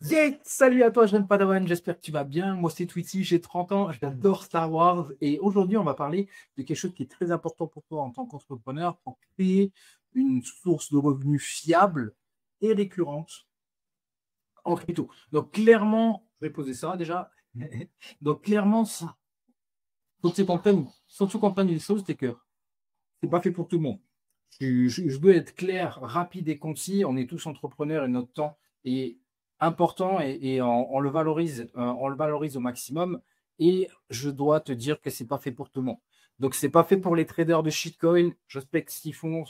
Yeah, salut à toi, jeune Padawan, j'espère que tu vas bien. Moi, c'est Twitty, j'ai 30 ans, j'adore Star Wars. Et aujourd'hui, on va parler de quelque chose qui est très important pour toi en tant qu'entrepreneur pour créer une source de revenus fiable et récurrente en crypto. Donc, clairement, je vais poser ça déjà. Donc, clairement, ça, faut que tu comprennes une chose, c'est que c'est pas fait pour tout le monde. Je veux être clair, rapide et concis. On est tous entrepreneurs et notre temps est important et on le valorise au maximum. Et je dois te dire que c'est pas fait pour tout le monde. Donc, c'est pas fait pour les traders de shitcoin. Je respecte ce qu'ils font.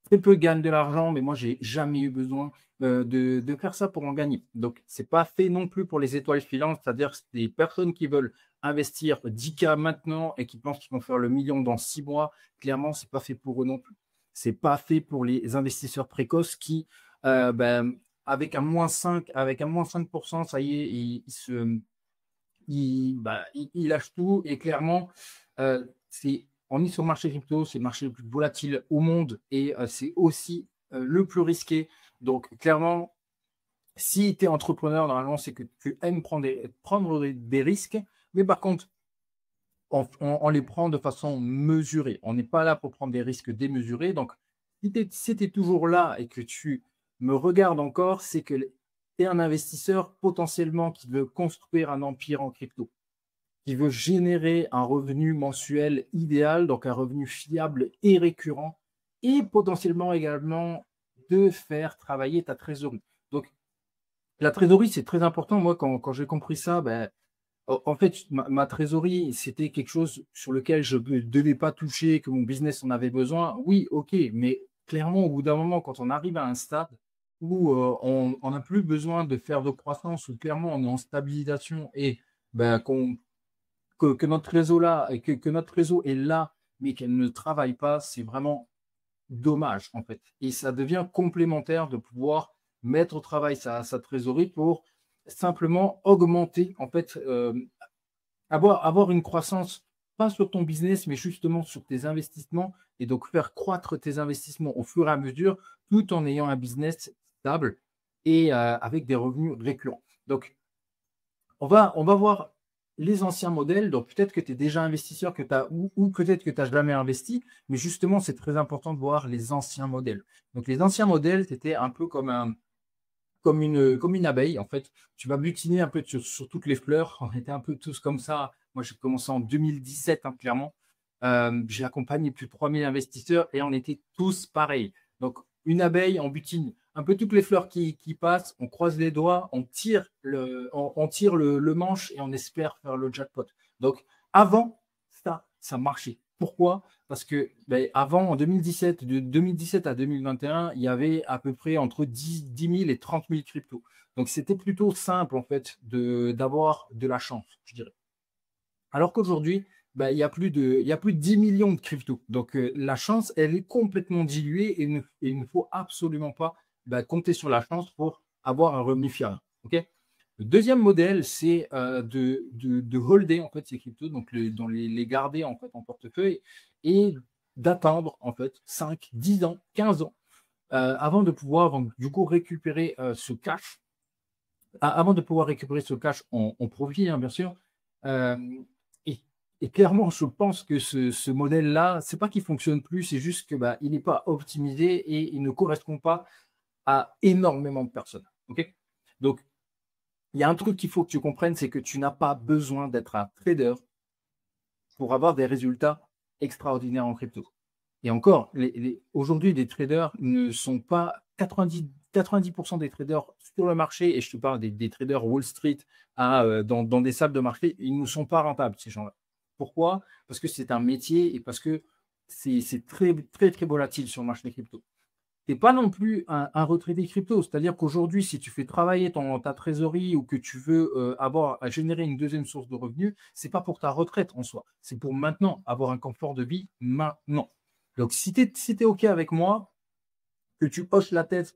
Très peu gagnent de l'argent, mais moi, j'ai jamais eu besoin de faire ça pour en gagner. Donc, c'est pas fait non plus pour les étoiles filantes, c'est-à-dire des personnes qui veulent investir 10K maintenant et qui pensent qu'ils vont faire le million dans 6 mois. Clairement, c'est pas fait pour eux non plus. C'est pas fait pour les investisseurs précoces qui, avec un moins 5%, ça y est, il lâche tout. Et clairement, on est sur le marché crypto, c'est le marché le plus volatile au monde et c'est aussi le plus risqué. Donc, clairement, si tu es entrepreneur, normalement, c'est que tu aimes prendre des risques. Mais par contre, on les prend de façon mesurée. On n'est pas là pour prendre des risques démesurés. Donc, si tu es toujours là et que tu me regardes encore, c'est que tu es un investisseur potentiellement qui veut construire un empire en crypto, qui veut générer un revenu mensuel idéal, donc un revenu fiable et récurrent, et potentiellement également de faire travailler ta trésorerie. Donc, la trésorerie, c'est très important. Moi, quand j'ai compris ça, en fait, ma trésorerie, c'était quelque chose sur lequel je ne devais pas toucher, que mon business en avait besoin. Oui, ok, mais clairement, au bout d'un moment, quand on arrive à un stade où on n'a plus besoin de faire de croissance, où clairement on est en stabilisation et que notre réseau là, que notre réseau est là, mais qu'elle ne travaille pas, c'est vraiment dommage en fait. Et ça devient complémentaire de pouvoir mettre au travail sa trésorerie pour simplement augmenter en fait, avoir une croissance pas sur ton business, mais justement sur tes investissements et donc faire croître tes investissements au fur et à mesure tout en ayant un business stable et avec des revenus récurrents. Donc, on va voir les anciens modèles. Donc, peut-être que tu es déjà investisseur que ou peut-être que tu n'as jamais investi, mais justement, c'est très important de voir les anciens modèles. Donc, les anciens modèles, c'était un peu comme une abeille, en fait. Tu vas butiner un peu sur toutes les fleurs. On était un peu tous comme ça. Moi, j'ai commencé en 2017, hein, clairement. J'ai accompagné plus de 3000 investisseurs et on était tous pareils. Donc, une abeille, on butine un peu toutes les fleurs qui passent, on croise les doigts, on tire le manche et on espère faire le jackpot. Donc, avant, ça marchait. Pourquoi? Parce que avant, en 2017, de 2017 à 2021, il y avait à peu près entre 10 000 et 30 000 cryptos. Donc, c'était plutôt simple, en fait, d'avoir de la chance, je dirais. Alors qu'aujourd'hui, il y a plus de 10 millions de cryptos. Donc, la chance, elle est complètement diluée et il ne faut absolument pas compter sur la chance pour avoir un revenu fiable. OK? Le deuxième modèle, c'est de holder en fait ces cryptos, donc les garder en fait en portefeuille et d'attendre en fait 5, 10 ans, 15 ans avant de pouvoir donc, du coup récupérer ce cash, avant de pouvoir récupérer ce cash en profit, hein, bien sûr. Euh, et, et clairement, je pense que ce modèle-là, c'est pas qu'il fonctionne plus, c'est juste que il n'est pas optimisé et il ne correspond pas à énormément de personnes. OK? Donc, il y a un truc qu'il faut que tu comprennes, c'est que tu n'as pas besoin d'être un trader pour avoir des résultats extraordinaires en crypto. Et encore, aujourd'hui, les traders ne sont pas 90% des traders sur le marché, et je te parle des traders Wall Street dans des salles de marché, ils ne sont pas rentables, ces gens-là. Pourquoi? Parce que c'est un métier et parce que c'est très, très, très volatile sur le marché des cryptos. Tu n'es pas non plus un retraité crypto. C'est-à-dire qu'aujourd'hui, si tu fais travailler ta trésorerie ou que tu veux à générer une deuxième source de revenus, ce n'est pas pour ta retraite en soi. C'est pour maintenant avoir un confort de vie maintenant. Donc, si tu es OK avec moi, que tu hoches la tête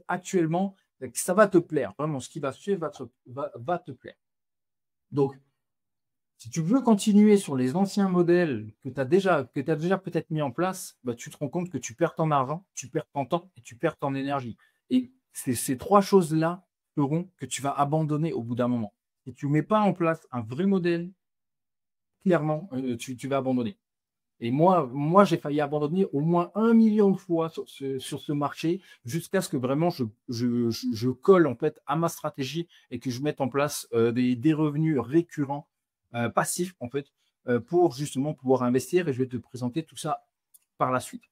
actuellement, ça va te plaire. Vraiment, ce qui va suivre va te plaire. Donc, si tu veux continuer sur les anciens modèles que tu as déjà peut-être mis en place, tu te rends compte que tu perds ton argent, tu perds ton temps et tu perds ton énergie. Et ces trois choses-là, feront que tu vas abandonner au bout d'un moment. Si tu ne mets pas en place un vrai modèle, clairement, tu vas abandonner. Et moi, j'ai failli abandonner au moins 1 million de fois sur ce marché jusqu'à ce que vraiment je colle en fait à ma stratégie et que je mette en place des revenus récurrents, passifs en fait, pour justement pouvoir investir. Et je vais te présenter tout ça par la suite.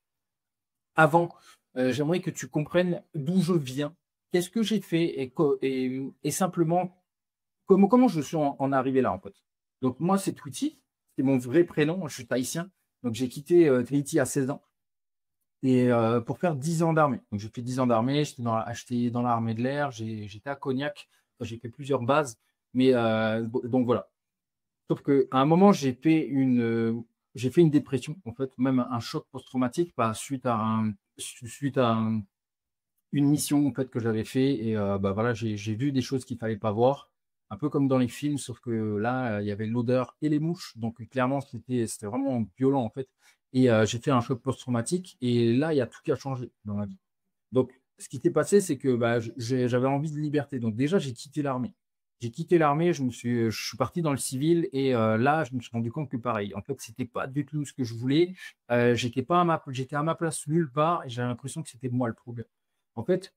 Avant, j'aimerais que tu comprennes d'où je viens, qu'est-ce que j'ai fait et simplement comment je suis en arrivé là en fait. Donc moi, c'est Tweety, c'est mon vrai prénom, je suis tahitien. Donc j'ai quitté Tahiti à 16 ans et pour faire 10 ans d'armée. Donc j'ai fait 10 ans d'armée, j'étais dans l'armée de l'air, j'étais à Cognac, enfin, j'ai fait plusieurs bases, mais donc voilà. Sauf qu'à un moment, j'ai fait une dépression, en fait, même un choc post-traumatique, bah, suite à une mission en fait, que j'avais fait. Et bah, voilà, j'ai vu des choses qu'il ne fallait pas voir, un peu comme dans les films, sauf que là, il y avait l'odeur et les mouches. Donc clairement, c'était vraiment violent en fait. Et j'ai fait un choc post-traumatique. Et là, il y a tout qui a changé dans ma vie. Donc, ce qui s'est passé, c'est que bah, j'avais envie de liberté. Donc déjà, j'ai quitté l'armée. J'ai quitté l'armée, je suis parti dans le civil et là, je me suis rendu compte que pareil, en fait, c'était pas du tout ce que je voulais. J'étais à ma place nulle part et j'avais l'impression que c'était moi le problème. En fait,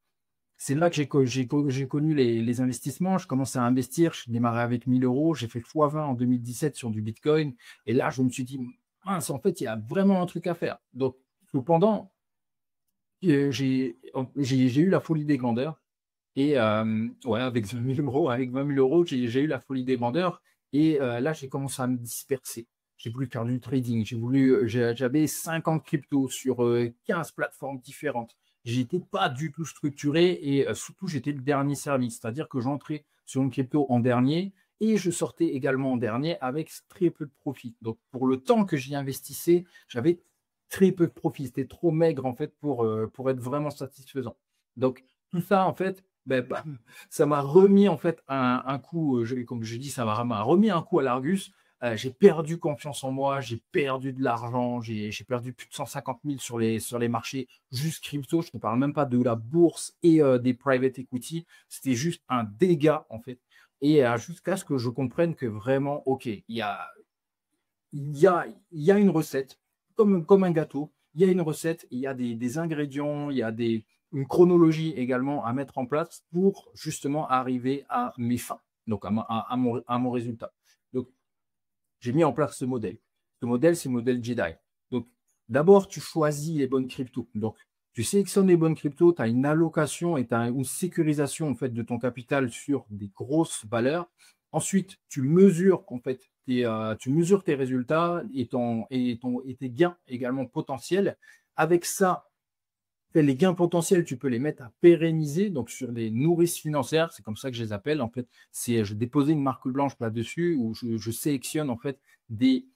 c'est là que j'ai connu les investissements. Je commençais à investir. Je démarrais avec 1000 euros. J'ai fait x20 en 2017 sur du Bitcoin. Et là, je me suis dit, mince, en fait, il y a vraiment un truc à faire. Donc, cependant, j'ai eu la folie des grandeurs. Et ouais, avec 20 000 euros, j'ai eu la folie des vendeurs. Et là, j'ai commencé à me disperser. J'ai voulu faire du trading. J'avais 50 cryptos sur 15 plateformes différentes. J'étais pas du tout structuré et surtout, j'étais le dernier service. C'est-à-dire que j'entrais sur une crypto en dernier et je sortais également en dernier avec très peu de profit. Donc, pour le temps que j'y investissais, j'avais très peu de profit. C'était trop maigre en fait pour être vraiment satisfaisant. Donc, tout ça, en fait, ben, bam, ça m'a remis en fait un coup, comme je dis, m'a remis un coup à l'Argus. J'ai perdu confiance en moi, j'ai perdu de l'argent, j'ai perdu plus de 150 000 sur les marchés, juste crypto. Je ne parle même pas de la bourse et des private equity. C'était juste un dégât en fait. Et jusqu'à ce que je comprenne que vraiment, OK, il y a une recette, comme un gâteau, il y a une recette, il y a des ingrédients, il y a une chronologie également à mettre en place pour justement arriver à mes fins, donc à mon résultat. Donc, j'ai mis en place ce modèle. Ce modèle, c'est le modèle Jedi. Donc, d'abord, tu choisis les bonnes cryptos. Donc, tu sélectionnes les bonnes cryptos, tu as une allocation et tu as une sécurisation en fait, de ton capital sur des grosses valeurs. Ensuite, tu mesures tes résultats et tes gains également potentiels. Avec ça, les gains potentiels, tu peux les mettre à pérenniser, donc sur des nourrices financières, c'est comme ça que je les appelle. En fait, je déposais une marque blanche là-dessus où je sélectionne en fait des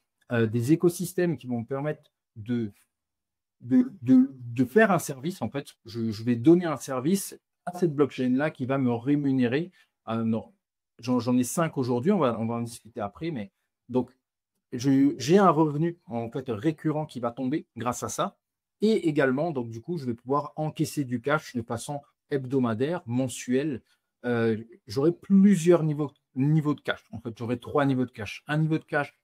écosystèmes qui vont me permettre de faire un service. En fait, je vais donner un service à cette blockchain-là qui va me rémunérer. Non, j'en ai 5 aujourd'hui, on va en discuter après, mais donc j'ai un revenu en fait récurrent qui va tomber grâce à ça. Et également, donc du coup, je vais pouvoir encaisser du cash de façon hebdomadaire, mensuelle. J'aurai plusieurs niveaux de cash. En fait, j'aurai 3 niveaux de cash. Un niveau de cash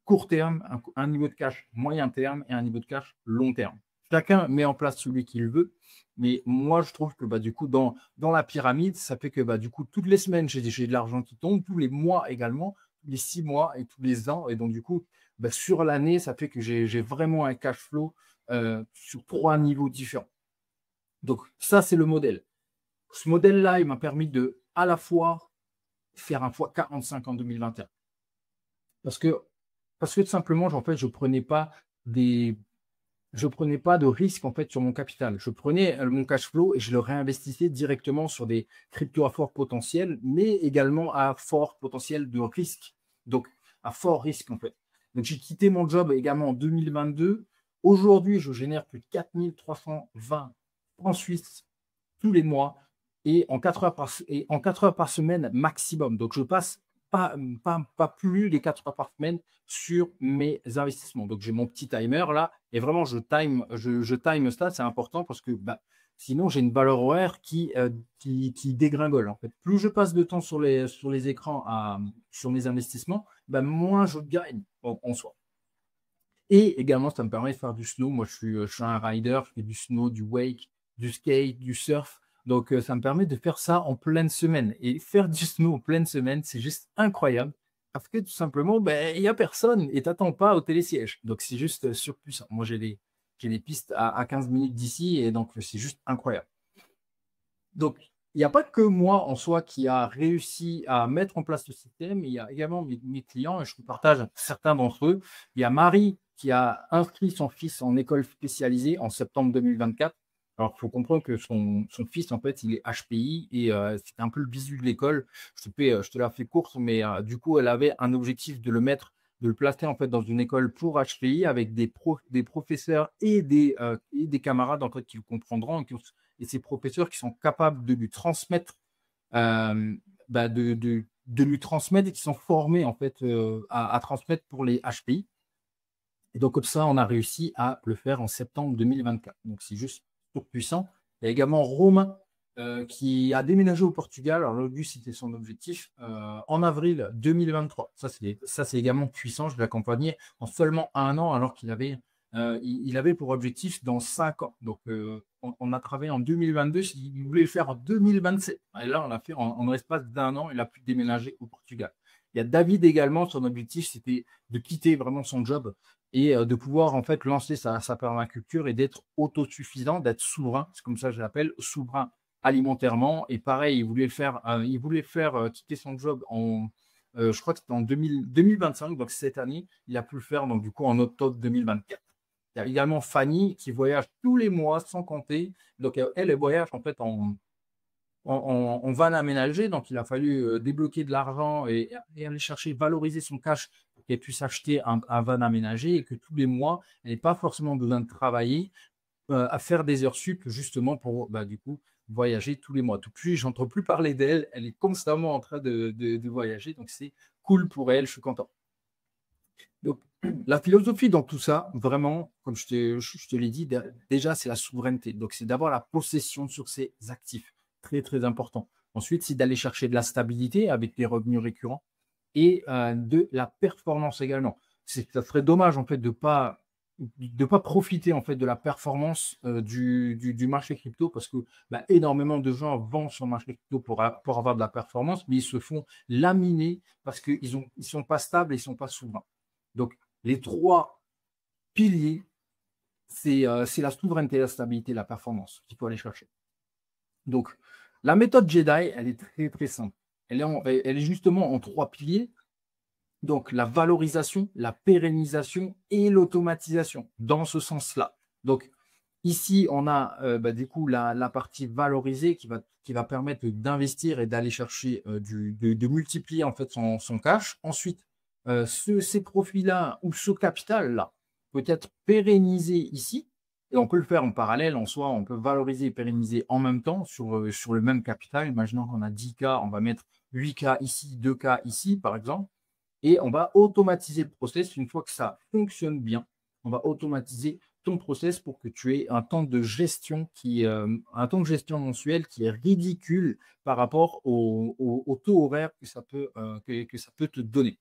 court terme, un niveau de cash moyen terme et un niveau de cash long terme. Chacun met en place celui qu'il veut. Mais moi, je trouve que bah, du coup, dans la pyramide, ça fait que bah, du coup, toutes les semaines, j'ai de l'argent qui tombe, tous les mois également, tous les 6 mois et tous les ans. Et donc, du coup, bah, sur l'année, ça fait que j'ai vraiment un cash flow sur 3 niveaux différents. Donc, ça, c'est le modèle. Ce modèle-là, il m'a permis de à la fois faire un fois 45 en 2021. Parce que tout simplement, en fait, je prenais pas de risque en fait sur mon capital. Je prenais mon cash flow et je le réinvestissais directement sur des cryptos à fort potentiel, mais également à fort potentiel de risque. Donc, à fort risque en fait. Donc, j'ai quitté mon job également en 2022. Aujourd'hui, je génère plus de 4320 francs suisses tous les mois et en 4 heures par semaine maximum. Donc, je passe pas plus les 4 heures par semaine sur mes investissements. Donc, j'ai mon petit timer là et vraiment, je time ça. C'est important parce que bah, Sinon, j'ai une valeur horaire qui dégringole. En fait, plus je passe de temps sur les écrans sur mes investissements, ben, moins je gagne en soi. Et également, ça me permet de faire du snow. Moi, je suis un rider, je fais du snow, du wake, du skate, du surf. Donc, ça me permet de faire ça en pleine semaine. Et faire du snow en pleine semaine, c'est juste incroyable. Parce que tout simplement, ben, il n'y a personne et tu n'attends pas au télésiège. Donc, c'est juste surpuissant. Moi, j'ai des pistes à 15 minutes d'ici et donc, c'est juste incroyable. Donc, il n'y a pas que moi en soi qui a réussi à mettre en place ce système. Il y a également mes clients, et je vous partage certains d'entre eux. Il y a Marie qui a inscrit son fils en école spécialisée en septembre 2024. Alors, il faut comprendre que son fils, en fait, il est HPI et c'est un peu le bisu de l'école. Je te la fais courte, mais du coup, elle avait un objectif de le placer en fait dans une école pour HPI avec des professeurs et des camarades en fait qui le comprendront et ces professeurs qui sont capables de lui transmettre, de lui transmettre et qui sont formés en fait à transmettre pour les HPI. Et donc comme ça, on a réussi à le faire en septembre 2024. Donc c'est juste puissant. Il y a également Romain qui a déménagé au Portugal. Alors lui, c'était son objectif en avril 2023. Ça, c'est également puissant. Je l'ai accompagné en seulement un an alors il avait pour objectif dans 5 ans. Donc, on a travaillé en 2022. Il voulait le faire en 2027. Et là, on l'a fait en l'espace d'un an. Il a pu déménager au Portugal. Il y a David également. Son objectif, c'était de quitter vraiment son job et de pouvoir en fait lancer sa permaculture et d'être autosuffisant, d'être souverain. C'est comme ça que je l'appelle, souverain alimentairement. Et pareil, il voulait faire quitter son job je crois que c'était en 2025, donc cette année, il a pu le faire donc du coup en octobre 2024. Il y a également Fanny qui voyage tous les mois sans compter. Donc, elle voyage en fait en van aménagé. Donc, il a fallu débloquer de l'argent et aller chercher, valoriser son cash pour qu'elle puisse acheter un van aménagé et que tous les mois, elle n'ait pas forcément besoin de travailler à faire des heures sup justement pour bah, du coup voyager tous les mois. Depuis, j'entends plus parler d'elle. Elle est constamment en train de voyager. Donc, c'est cool pour elle. Je suis content. Donc, la philosophie dans tout ça, vraiment, comme je te l'ai dit, déjà, c'est la souveraineté. Donc, c'est d'avoir la possession sur ses actifs. Très, très important. Ensuite, c'est d'aller chercher de la stabilité avec des revenus récurrents et de la performance également. Ça serait dommage, en fait, de pas profiter, en fait, de la performance du marché crypto parce que bah, énormément de gens vendent sur le marché crypto pour avoir de la performance, mais ils se font laminer parce qu'ils ne sont pas stables et ils ne sont pas souverains. Donc, les trois piliers, c'est la souveraineté, la stabilité, la performance qu'il faut aller chercher. Donc, la méthode Jedi, elle est très, très simple. Elle est justement en trois piliers. Donc, la valorisation, la pérennisation et l'automatisation, dans ce sens-là. Donc, ici, on a du coup la partie valorisée qui va permettre d'investir et d'aller chercher, de multiplier en fait son cash. Ensuite, ces profits-là ou ce capital-là peut être pérennisé ici. Et on peut le faire en parallèle, en soi, on peut valoriser et pérenniser en même temps sur le même capital. Imaginons qu'on a 10K, on va mettre 8K ici, 2K ici, par exemple. Et on va automatiser le process. Une fois que ça fonctionne bien, on va automatiser ton process pour que tu aies un temps de gestion mensuel qui est ridicule par rapport au taux horaire que ça peut te donner.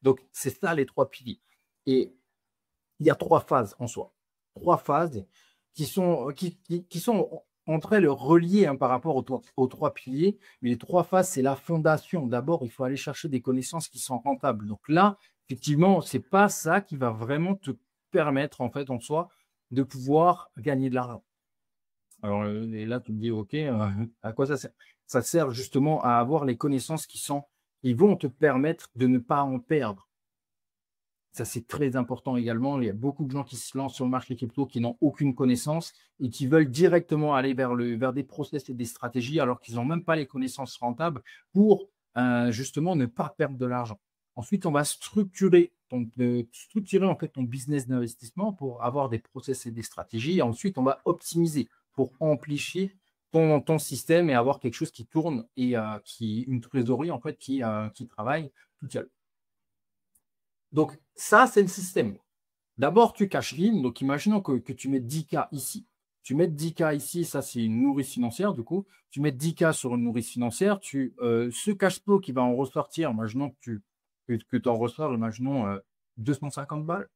Donc, c'est ça les trois piliers. Et il y a trois phases en soi. Trois phases qui sont entre elles reliées par rapport aux trois piliers. Mais les trois phases, c'est la fondation. D'abord, il faut aller chercher des connaissances qui sont rentables. Donc là, effectivement, ce n'est pas ça qui va vraiment te permettre, en fait, en soi, de pouvoir gagner de l'argent. Alors, et là, tu me dis, OK, à quoi ça sert? Ça sert justement à avoir les connaissances qui vont te permettre de ne pas en perdre. Ça, c'est très important également. Il y a beaucoup de gens qui se lancent sur le marché crypto qui n'ont aucune connaissance et qui veulent directement aller vers des process et des stratégies alors qu'ils n'ont même pas les connaissances rentables pour justement ne pas perdre de l'argent. Ensuite, on va structurer en fait ton business d'investissement pour avoir des process et des stratégies. Et ensuite, on va optimiser pour amplifier ton système et avoir quelque chose qui tourne et une trésorerie en fait qui travaille tout seul. Donc, ça, c'est le système. D'abord, tu caches in. Donc, imaginons que tu mets 10K ici. tu mets 10K ici, ça c'est une nourrice financière du coup, tu mets 10K sur une nourrice financière, ce cash flow qui va en ressortir, imaginons que tu en ressors, imaginons 250 balles,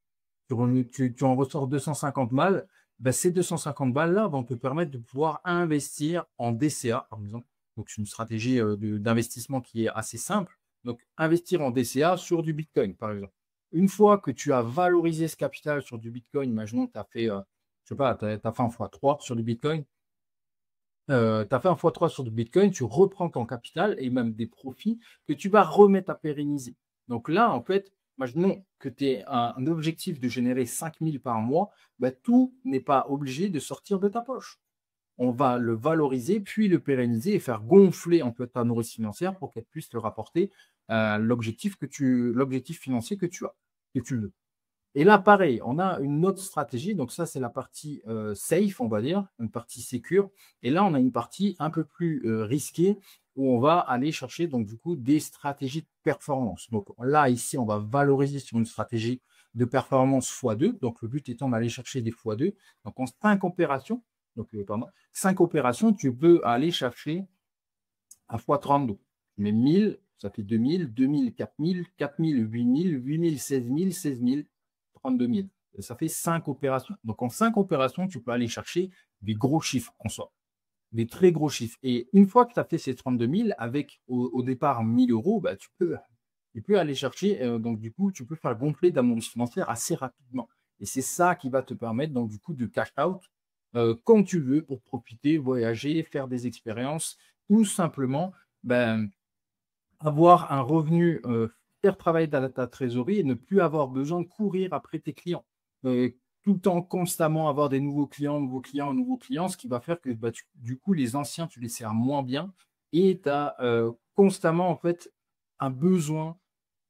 tu en ressors 250 balles, ben, ces 250 balles-là vont te permettre de pouvoir investir en DCA, par exemple. Donc, c'est une stratégie d'investissement qui est assez simple. Donc, investir en DCA sur du Bitcoin, par exemple. Une fois que tu as valorisé ce capital sur du Bitcoin, imaginons que tu as fait, je sais pas, tu as fait un x3 sur du Bitcoin, tu as fait un x3 sur du Bitcoin, tu reprends ton capital et même des profits que tu vas remettre à pérenniser. Donc là, en fait, imaginons que tu aies un objectif de générer 5 000 par mois, bah, tout n'est pas obligé de sortir de ta poche. On va le valoriser, puis le pérenniser et faire gonfler en fait ta nourrice financière pour qu'elle puisse te rapporter l'objectif financier que tu veux. Et là, pareil, on a une autre stratégie. Donc ça, c'est la partie safe, on va dire, une partie sécure. Et là, on a une partie un peu plus risquée où on va aller chercher donc du coup des stratégies de performance. Donc là, ici, on va valoriser sur une stratégie de performance x2. Donc le but étant d'aller chercher des x2. Donc en 5 opérations, 5 opérations, tu peux aller chercher à x32. Tu mets 1000, ça fait 2000, 2000, 4000, 4000, 8000, 8000, 16000, 16000. 32 000. Ça fait 5 opérations. Donc, en 5 opérations, tu peux aller chercher des gros chiffres en soi, des très gros chiffres. Et une fois que tu as fait ces 32 000 avec au départ 1000 euros, bah, tu peux aller chercher. Donc, du coup, tu peux faire gonfler ta monnaie financière assez rapidement. Et c'est ça qui va te permettre, donc, du coup, de cash out quand tu veux pour profiter, voyager, faire des expériences ou simplement ben, avoir un revenu, faire travailler ta trésorerie et ne plus avoir besoin de courir après tes clients. Tout le temps, constamment avoir des nouveaux clients, nouveaux clients, nouveaux clients, ce qui va faire que bah, du coup, les anciens, tu les sers moins bien et tu as constamment en fait un besoin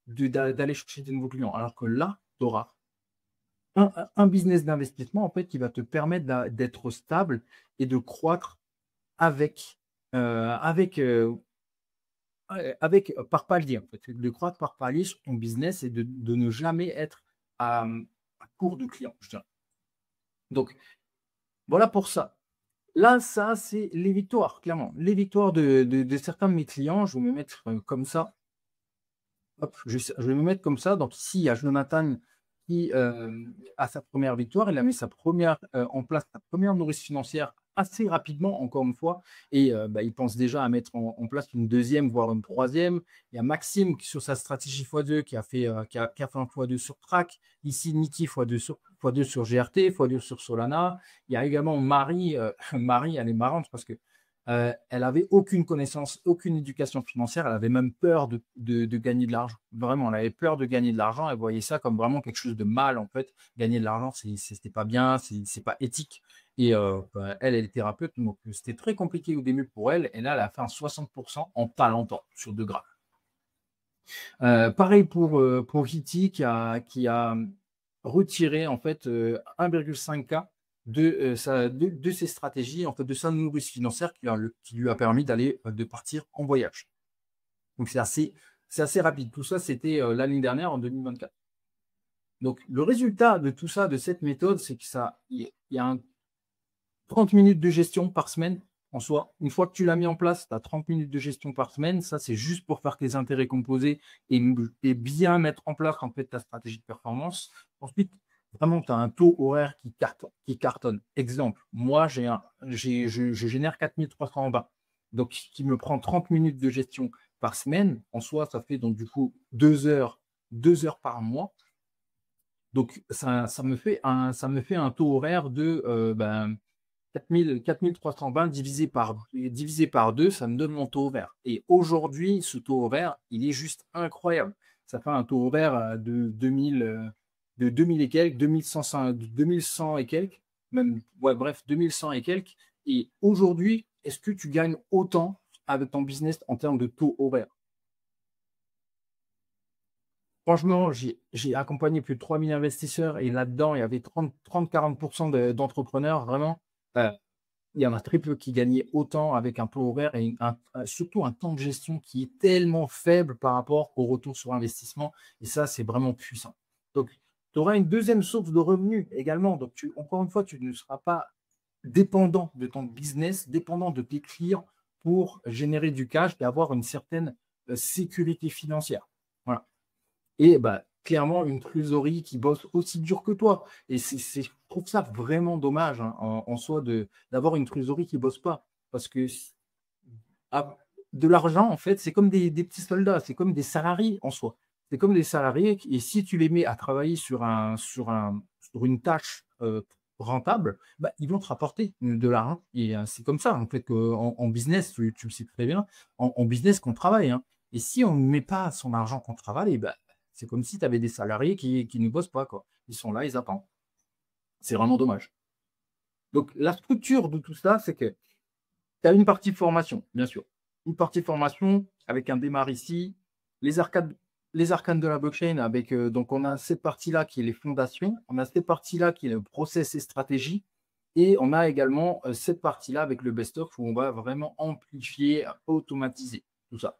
d'aller chercher des nouveaux clients. Alors que là, tu auras un business d'investissement en fait qui va te permettre d'être stable et de croître avec, avec par palier, en fait, de croître par palier sur ton business et de ne jamais être à court de clients, je dirais. Donc, voilà pour ça. Là, ça, c'est les victoires, clairement. Les victoires de certains de mes clients, je vais me mettre comme ça. Hop, je vais me mettre comme ça. Donc, ici, il y a Jonathan qui a sa première victoire. Il a mis en place sa première nourrice financière assez rapidement, encore une fois. Et bah, il pense déjà à mettre en place une deuxième, voire une troisième. Il y a Maxime qui, sur sa stratégie x2 qui a fait un x2 sur Track. Ici, Niki x2 sur GRT, x2 sur Solana. Il y a également Marie. Marie, elle est marrante parce que elle avait aucune connaissance, aucune éducation financière. Elle avait même peur de gagner de l'argent. Vraiment, elle avait peur de gagner de l'argent. Elle voyait ça comme vraiment quelque chose de mal, en fait. Gagner de l'argent, c'était pas bien, c'est pas éthique. Et elle est thérapeute, donc c'était très compliqué au début pour elle. Et là, elle a fait un 60% en talentant sur 2 graphes. Pareil pour Kitty qui a retiré en fait 1,5K de ses stratégies, en fait, de sa nourrice financière qui lui a permis de partir en voyage. Donc c'est assez rapide. Tout ça, c'était l'année dernière, en 2024. Donc le résultat de tout ça, de cette méthode, c'est que il y a 30 minutes de gestion par semaine en soi. Une fois que tu l'as mis en place, tu as 30 minutes de gestion par semaine. Ça, c'est juste pour faire tes intérêts composés et bien mettre en place en fait ta stratégie de performance. Ensuite, vraiment, tu as un taux horaire qui cartonne. Exemple, moi, je génère 4320. Donc, qui me prend 30 minutes de gestion par semaine. En soi, ça fait donc du coup 2 heures par mois. Donc, ça me fait un taux horaire de 4320 divisé par 2, ça me donne mon taux horaire. Et aujourd'hui, ce taux horaire, il est juste incroyable. Ça fait un taux horaire de 2000 et quelques, 2100 et quelques, même, ouais, bref, 2100 et quelques. Et aujourd'hui, est-ce que tu gagnes autant avec ton business en termes de taux horaire? Franchement, j'ai accompagné plus de 3000 investisseurs et là-dedans, il y avait 30-40% d'entrepreneurs, vraiment. Euh, il y en a très peu qui gagnaient autant avec un taux horaire et surtout un temps de gestion qui est tellement faible par rapport au retour sur investissement. Et ça, c'est vraiment puissant. Donc, tu auras une deuxième source de revenus également. Donc, encore une fois, tu ne seras pas dépendant de ton business, dépendant de tes clients pour générer du cash et avoir une certaine sécurité financière. Voilà. Et bah, clairement, une trésorerie qui bosse aussi dur que toi. Et je trouve ça vraiment dommage hein, en soi d'avoir une trésorerie qui bosse pas. Parce que ah, de l'argent, en fait, c'est comme des petits soldats, c'est comme des salariés en soi. C'est comme des salariés et si tu les mets à travailler sur une tâche rentable, bah, ils vont te rapporter de l'argent. Et c'est comme ça, en fait, en business, tu le sais très bien, en business qu'on travaille. Hein. Et si on ne met pas son argent qu'on travaille, bah, c'est comme si tu avais des salariés qui ne bossent pas, quoi. Ils sont là, ils attendent. C'est vraiment dommage. Donc, la structure de tout ça, c'est que tu as une partie formation, bien sûr. Une partie formation avec un démarre ici, les arcades, les arcanes de la blockchain avec donc on a cette partie-là qui est les fondations, on a cette partie-là qui est le process et stratégie, et on a également cette partie-là avec le best-of où on va vraiment amplifier, automatiser tout ça.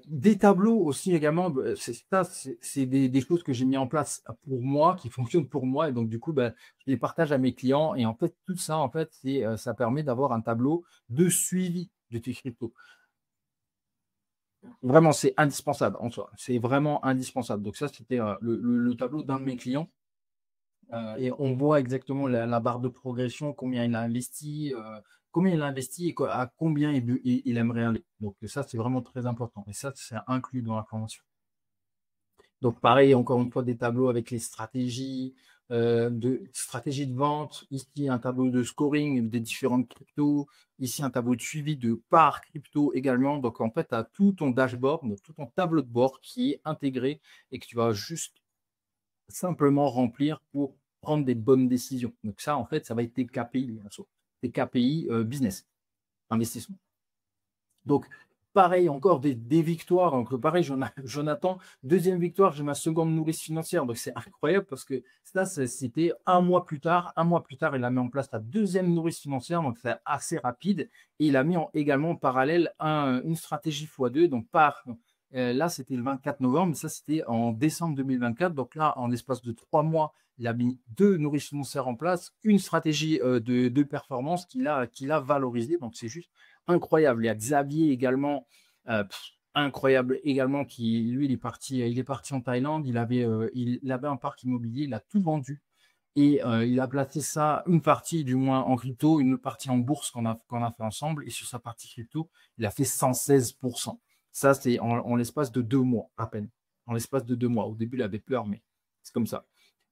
Des tableaux aussi également, c'est des choses que j'ai mis en place pour moi, qui fonctionnent pour moi, et donc du coup, bah, je les partage à mes clients. Et en fait, tout ça, en fait, ça permet d'avoir un tableau de suivi de tes cryptos. Vraiment, c'est indispensable en soi. C'est vraiment indispensable. Donc ça, c'était le tableau d'un de mes clients. Et on voit exactement la barre de progression, combien il a investi et à combien il aimerait aller. Donc ça, c'est vraiment très important. Et ça, c'est inclus dans la formation. Donc pareil, encore une fois, des tableaux avec les stratégies de vente. Ici, un tableau de scoring des différentes cryptos. Ici, un tableau de suivi de par crypto également. Donc en fait, tu as tout ton dashboard, tout ton tableau de bord qui est intégré et que tu vas juste simplement remplir pour prendre des bonnes décisions. Donc ça, en fait, ça va être tes KPI, tes KPI business, investissement. Donc, pareil, encore des victoires. Donc, pareil, Jonathan, deuxième victoire, j'ai ma seconde nourrice financière. Donc, c'est incroyable parce que ça, c'était un mois plus tard. Un mois plus tard, il a mis en place la deuxième nourrice financière. Donc, c'est assez rapide. Et il a mis également en parallèle une stratégie x2. Donc, là, c'était le 24 novembre. Ça, c'était en décembre 2024. Donc, là, en l'espace de 3 mois, il a mis 2 nourrices financières en place, une stratégie de performance qu'il a valorisée. Donc, c'est juste incroyable. Il y a Xavier également, incroyable également, qui lui, il est parti en Thaïlande. Il avait un parc immobilier, il a tout vendu et il a placé ça, une partie du moins en crypto, une partie en bourse qu'on a fait ensemble. Et sur sa partie crypto, il a fait 116%. Ça, c'est en l'espace de 2 mois à peine. En l'espace de 2 mois. Au début, il avait peur, mais c'est comme ça.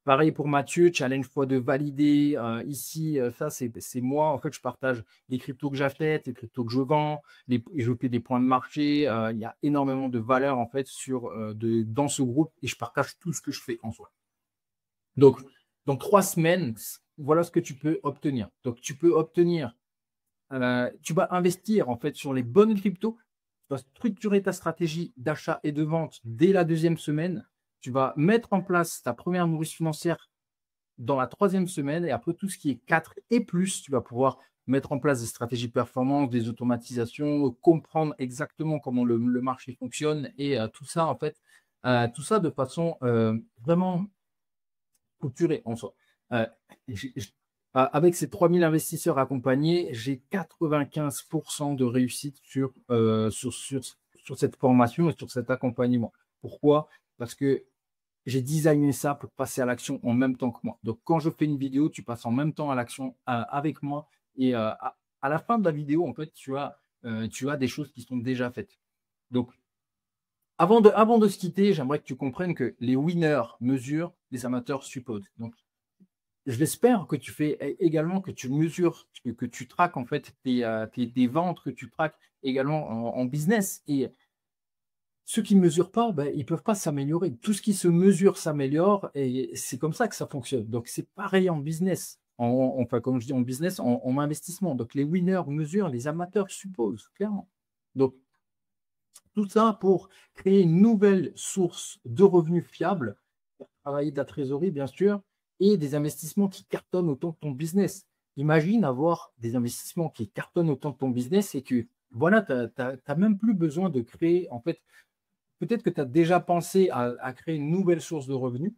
Pareil pour Mathieu, challenge x2 validé. Ici, ça, c'est moi. En fait, je partage les cryptos que j'achète, les cryptos que je vends, je fais des points de marché. Il y a énormément de valeur, en fait, dans ce groupe et je partage tout ce que je fais en soi. Donc, dans 3 semaines, voilà ce que tu peux obtenir. Donc, tu peux obtenir, tu vas investir, en fait, sur les bonnes cryptos. Tu vas structurer ta stratégie d'achat et de vente dès la deuxième semaine. Tu vas mettre en place ta première nourrice financière dans la troisième semaine. Et après, tout ce qui est 4 et plus, tu vas pouvoir mettre en place des stratégies performance, des automatisations, comprendre exactement comment le marché fonctionne et tout ça, en fait, tout ça de façon vraiment structurée en soi. Euh, avec ces 3000 investisseurs accompagnés, j'ai 95% de réussite sur cette formation et sur cet accompagnement. Pourquoi? Parce que j'ai designé ça pour passer à l'action en même temps que moi. Donc, quand je fais une vidéo, tu passes en même temps à l'action avec moi. Et à la fin de la vidéo, en fait, tu as des choses qui sont déjà faites. Donc, avant de se quitter, j'aimerais que tu comprennes que les winners mesurent, les amateurs supposent. Donc, je l'espère que tu fais également, que tu mesures, que tu traques en fait tes ventes, que tu traques également en business. Et ceux qui ne mesurent pas, ben, ils ne peuvent pas s'améliorer. Tout ce qui se mesure s'améliore et c'est comme ça que ça fonctionne. Donc, c'est pareil en business. Enfin, comme je dis en business, en investissement. Donc, les winners mesurent, les amateurs supposent, clairement. Donc, tout ça pour créer une nouvelle source de revenus fiables, travailler de la trésorerie, bien sûr, et des investissements qui cartonnent autant que ton business. Imagine avoir des investissements qui cartonnent autant que ton business et que, voilà, tu n'as même plus besoin de créer, en fait, peut-être que tu as déjà pensé à créer une nouvelle source de revenus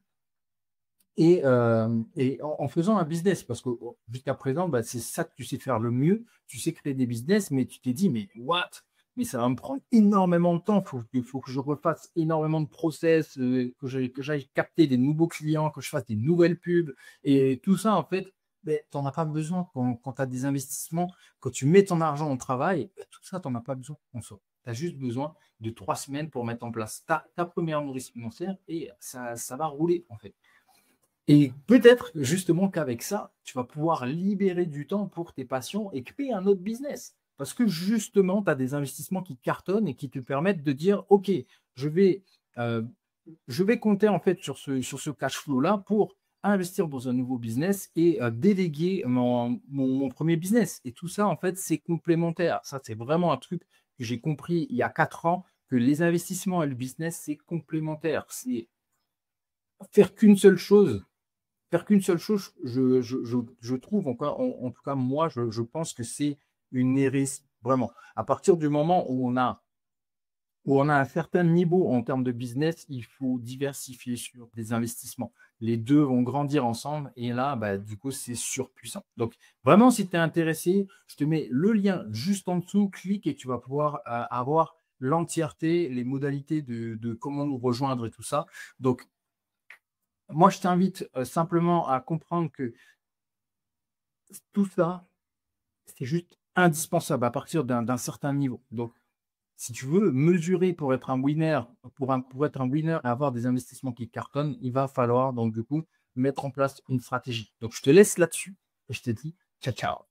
Et en faisant un business, parce que jusqu'à présent, bah, c'est ça que tu sais faire le mieux. Tu sais créer des business, mais tu t'es dit, mais what? Mais ça va me prendre énormément de temps. Il faut que je refasse énormément de process, que j'aille capter des nouveaux clients, que je fasse des nouvelles pubs. Et tout ça, en fait, ben, tu n'en as pas besoin quand tu as des investissements, quand tu mets ton argent au travail, ben, tout ça, tu n'en as pas besoin en soi. Tu as juste besoin de 3 semaines pour mettre en place ta première nourrice financière et ça va rouler, en fait. Et peut-être justement qu'avec ça, tu vas pouvoir libérer du temps pour tes passions et créer un autre business. Parce que justement, tu as des investissements qui cartonnent et qui te permettent de dire, OK, je vais, euh, je vais compter en fait sur ce cash flow-là pour investir dans un nouveau business et déléguer mon premier business. Et tout ça, en fait, c'est complémentaire. Ça, c'est vraiment un truc que j'ai compris il y a 4 ans, que les investissements et le business, c'est complémentaire. C'est faire qu'une seule chose je trouve encore, en tout cas, moi, je pense que c'est une hérésie, vraiment. À partir du moment où on a un certain niveau en termes de business, il faut diversifier sur des investissements. Les deux vont grandir ensemble et là, bah, du coup, c'est surpuissant. Donc, vraiment, si tu es intéressé, je te mets le lien juste en dessous, clique et tu vas pouvoir avoir l'entièreté, les modalités de comment nous rejoindre et tout ça. Donc, moi, je t'invite simplement à comprendre que tout ça, c'est juste indispensable à partir d'un certain niveau. Donc, si tu veux mesurer pour être un winner, pour être un winner et avoir des investissements qui cartonnent, il va falloir donc du coup mettre en place une stratégie. Donc, je te laisse là-dessus et je te dis ciao, ciao.